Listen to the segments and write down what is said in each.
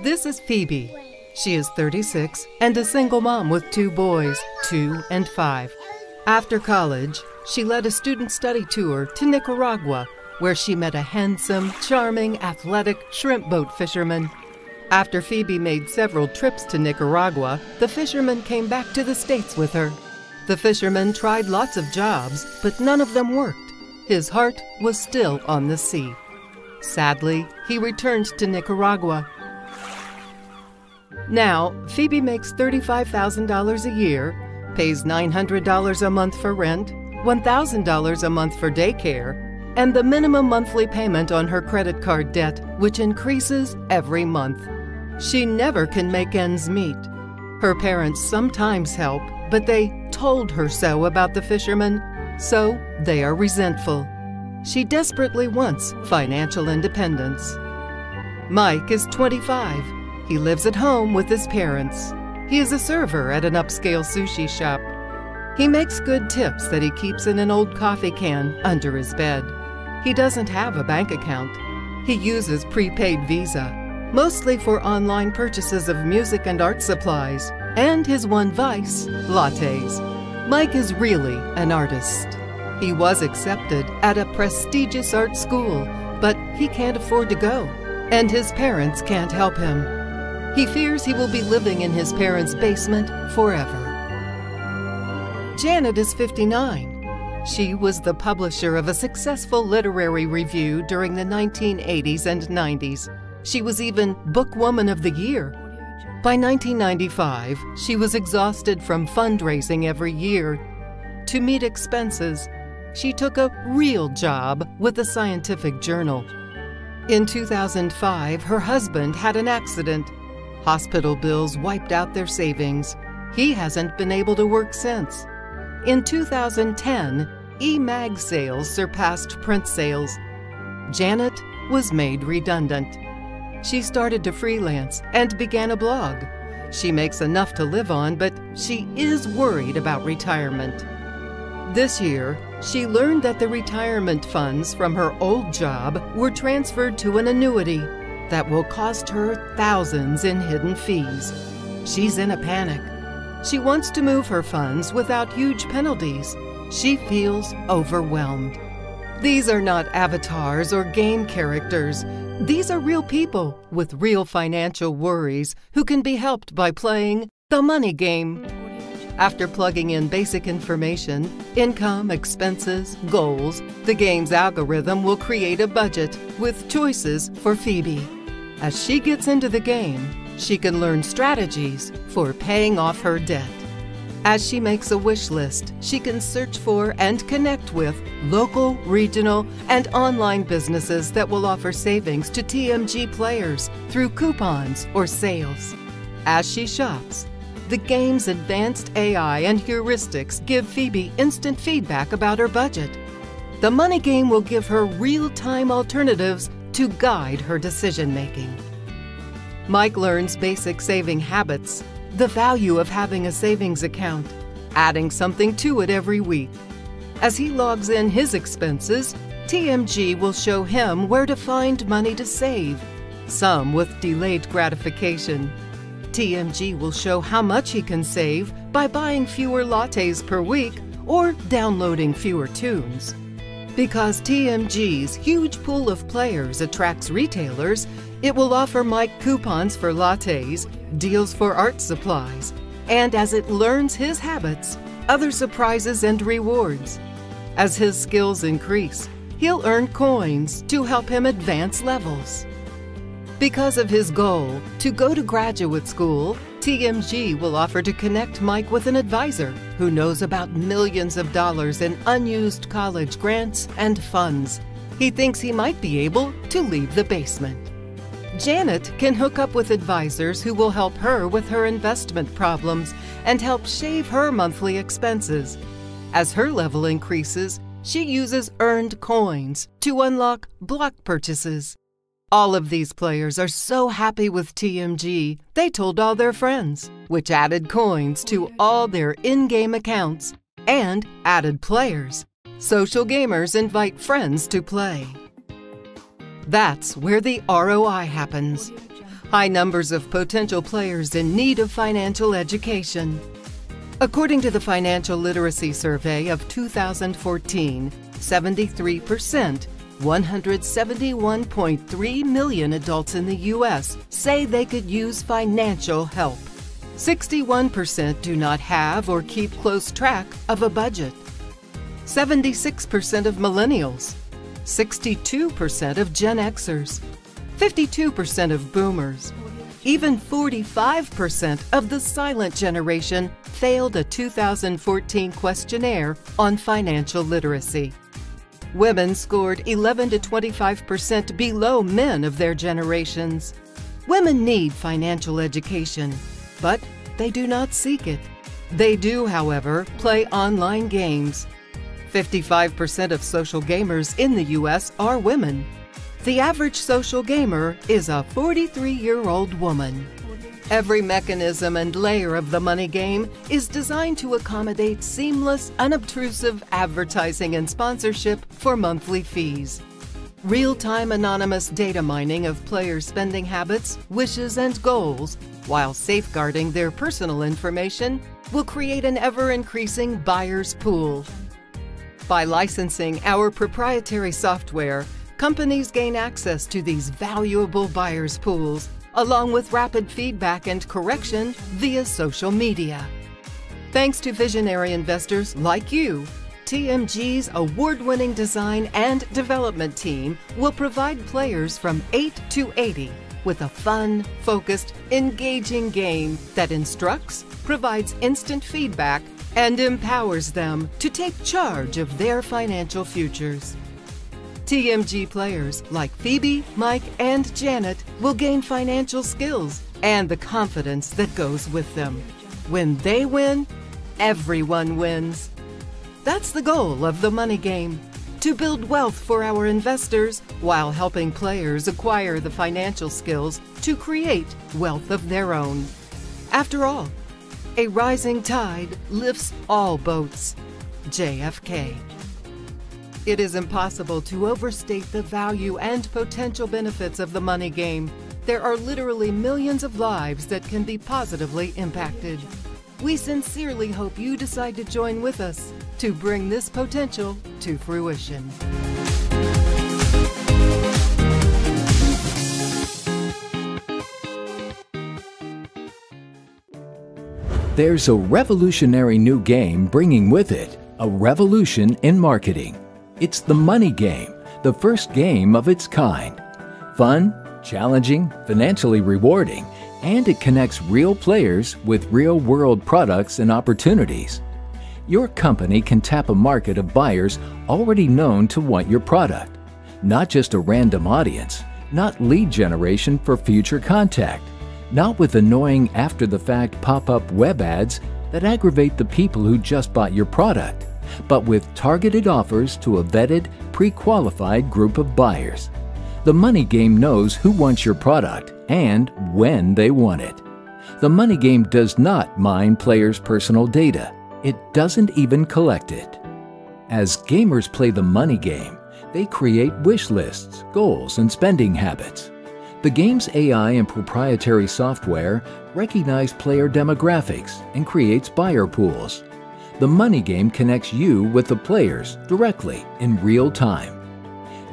This is Phoebe. She is 36 and a single mom with 2 boys, 2 and 5. After college, she led a student study tour to Nicaragua, where she met a handsome, charming, athletic shrimp boat fisherman. After Phoebe made several trips to Nicaragua, the fisherman came back to the States with her. The fisherman tried lots of jobs, but none of them worked. His heart was still on the sea. Sadly, he returned to Nicaragua. Now, Phoebe makes $35,000 a year, pays $900 a month for rent, $1,000 a month for daycare, and the minimum monthly payment on her credit card debt, which increases every month. She never can make ends meet. Her parents sometimes help, but they told her so about the fisherman, so they are resentful. She desperately wants financial independence. Mike is 25. He lives at home with his parents. He is a server at an upscale sushi shop. He makes good tips that he keeps in an old coffee can under his bed. He doesn't have a bank account. He uses prepaid Visa, mostly for online purchases of music and art supplies, and his one vice, lattes. Mike is really an artist. He was accepted at a prestigious art school, but he can't afford to go, and his parents can't help him. He fears he will be living in his parents' basement forever. Janet is 59. She was the publisher of a successful literary review during the 1980s and 90s. She was even Bookwoman of the Year. By 1995, she was exhausted from fundraising every year. To meet expenses, she took a real job with a scientific journal. In 2005, her husband had an accident. Hospital bills wiped out their savings. He hasn't been able to work since. In 2010, e-mag sales surpassed print sales. Janet was made redundant. She started to freelance and began a blog. She makes enough to live on, but she is worried about retirement. This year, she learned that the retirement funds from her old job were transferred to an annuity that will cost her thousands in hidden fees. She's in a panic. She wants to move her funds without huge penalties. She feels overwhelmed. These are not avatars or game characters. These are real people with real financial worries who can be helped by playing the money game. After plugging in basic information, income, expenses, goals, the game's algorithm will create a budget with choices for Phoebe. As she gets into the game, she can learn strategies for paying off her debt. As she makes a wish list, she can search for and connect with local, regional, and online businesses that will offer savings to TMG players through coupons or sales. As she shops, the game's advanced AI and heuristics give Phoebe instant feedback about her budget. The money game will give her real-time alternatives to guide her decision-making. Mike learns basic saving habits, the value of having a savings account, adding something to it every week. As he logs in his expenses, TMG will show him where to find money to save, some with delayed gratification. TMG will show how much he can save by buying fewer lattes per week or downloading fewer tunes. Because TMG's huge pool of players attracts retailers, it will offer Mike coupons for lattes, deals for art supplies, and as it learns his habits, other surprises and rewards. As his skills increase, he'll earn coins to help him advance levels. Because of his goal to go to graduate school, TMG will offer to connect Mike with an advisor who knows about millions of dollars in unused college grants and funds. He thinks he might be able to leave the basement. Janet can hook up with advisors who will help her with her investment problems and help shave her monthly expenses. As her level increases, she uses earned coins to unlock block purchases. All of these players are so happy with TMG, they told all their friends, which added coins to all their in-game accounts and added players. Social gamers invite friends to play. That's where the ROI happens. high numbers of potential players in need of financial education. According to the Financial Literacy Survey of 2014, 73%, 171.3 million adults in the U.S. say they could use financial help. 61% do not have or keep close track of a budget. 76% of millennials, 62% of Gen Xers, 52% of boomers, even 45% of the silent generation failed a 2014 questionnaire on financial literacy. Women scored 11 to 25% below men of their generations. Women need financial education, but they do not seek it. They do, however, play online games. 55% of social gamers in the U.S. are women. The average social gamer is a 43-year-old woman. Every mechanism and layer of the money game is designed to accommodate seamless, unobtrusive advertising and sponsorship for monthly fees. Real-time anonymous data mining of players' spending habits, wishes, and goals, while safeguarding their personal information, will create an ever-increasing buyer's pool. By licensing our proprietary software, companies gain access to these valuable buyer's pools, along with rapid feedback and correction via social media. Thanks to visionary investors like you, TMG's award-winning design and development team will provide players from 8 to 80 with a fun, focused, engaging game that instructs, provides instant feedback, and empowers them to take charge of their financial futures. TMG players like Phoebe, Mike, and Janet will gain financial skills and the confidence that goes with them. When they win, everyone wins. That's the goal of the money game, to build wealth for our investors while helping players acquire the financial skills to create wealth of their own. After all, a rising tide lifts all boats. JFK. It is impossible to overstate the value and potential benefits of the money game. There are literally millions of lives that can be positively impacted. We sincerely hope you decide to join with us to bring this potential to fruition. There's a revolutionary new game bringing with it a revolution in marketing. It's the money game, the first game of its kind. Fun, challenging, financially rewarding, and it connects real players with real-world products and opportunities. Your company can tap a market of buyers already known to want your product. Not just a random audience, not lead generation for future contact, not with annoying after-the-fact pop-up web ads that aggravate the people who just bought your product, but with targeted offers to a vetted, pre-qualified group of buyers. The money game knows who wants your product and when they want it. The money game does not mine players' personal data. It doesn't even collect it. As gamers play the money game, they create wish lists, goals, and spending habits. The game's AI and proprietary software recognize player demographics and creates buyer pools. The money game connects you with the players directly in real time.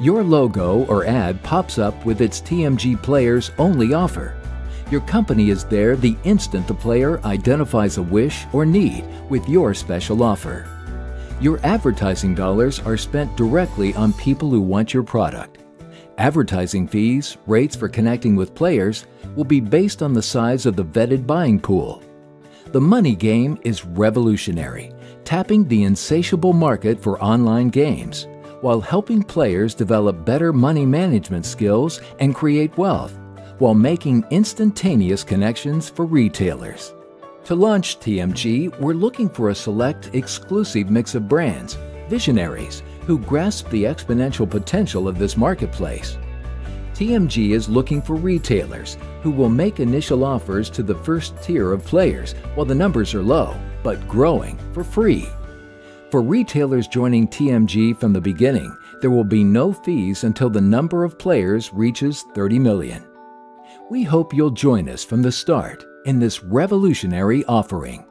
Your logo or ad pops up with its TMG Players Only offer. Your company is there the instant the player identifies a wish or need with your special offer. Your advertising dollars are spent directly on people who want your product. Advertising fees, rates for connecting with players, will be based on the size of the vetted buying pool. The money game is revolutionary, tapping the insatiable market for online games, while helping players develop better money management skills and create wealth, while making instantaneous connections for retailers. To launch TMG, we're looking for a select, exclusive mix of brands, visionaries, who grasp the exponential potential of this marketplace. TMG is looking for retailers who will make initial offers to the first tier of players while the numbers are low, but growing for free. For retailers joining TMG from the beginning, there will be no fees until the number of players reaches 30 million. We hope you'll join us from the start in this revolutionary offering.